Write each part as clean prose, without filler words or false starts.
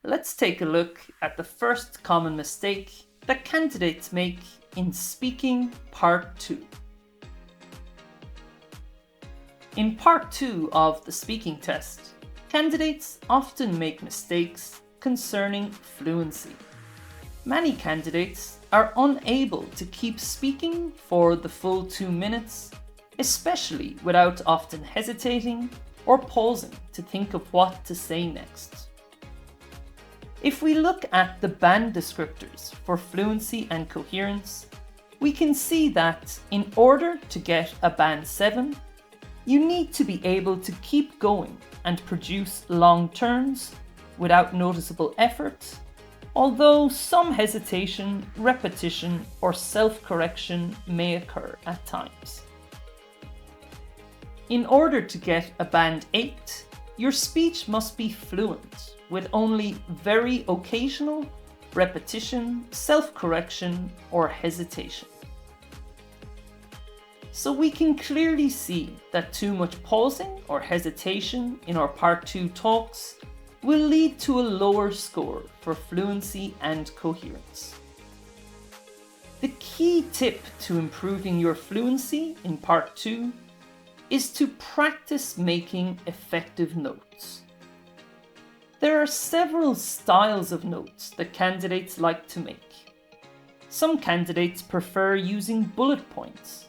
let's take a look at the first common mistake that candidates make in speaking Part 2. In Part 2 of the speaking test, candidates often make mistakes concerning fluency. Many candidates are unable to keep speaking for the full 2 minutes, especially without often hesitating or pausing to think of what to say next. If we look at the band descriptors for fluency and coherence, we can see that in order to get a band 7, you need to be able to keep going and produce long turns without noticeable effort, although some hesitation, repetition, or self-correction may occur at times. In order to get a band 8, your speech must be fluent with only very occasional repetition, self-correction, or hesitation. So we can clearly see that too much pausing or hesitation in our Part 2 talks will lead to a lower score for fluency and coherence. The key tip to improving your fluency in Part 2 is to practice making effective notes. There are several styles of notes that candidates like to make. Some candidates prefer using bullet points,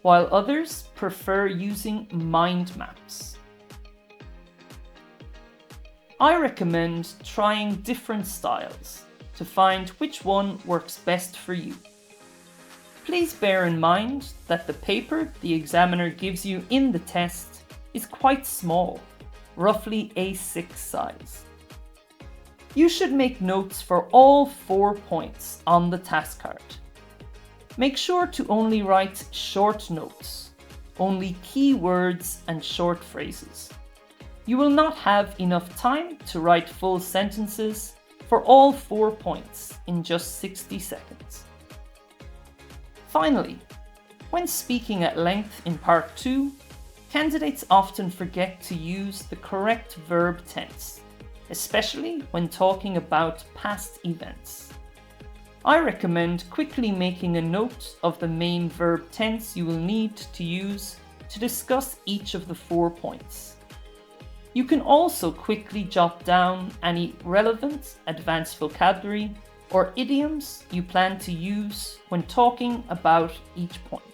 while others prefer using mind maps. I recommend trying different styles to find which one works best for you. Please bear in mind that the paper the examiner gives you in the test is quite small, roughly A6 size. You should make notes for all 4 points on the task card. Make sure to only write short notes, only key words and short phrases. You will not have enough time to write full sentences for all 4 points in just 60 seconds. Finally, when speaking at length in Part 2, candidates often forget to use the correct verb tense, especially when talking about past events. I recommend quickly making a note of the main verb tense you will need to use to discuss each of the 4 points. You can also quickly jot down any relevant advanced vocabulary or idioms you plan to use when talking about each point.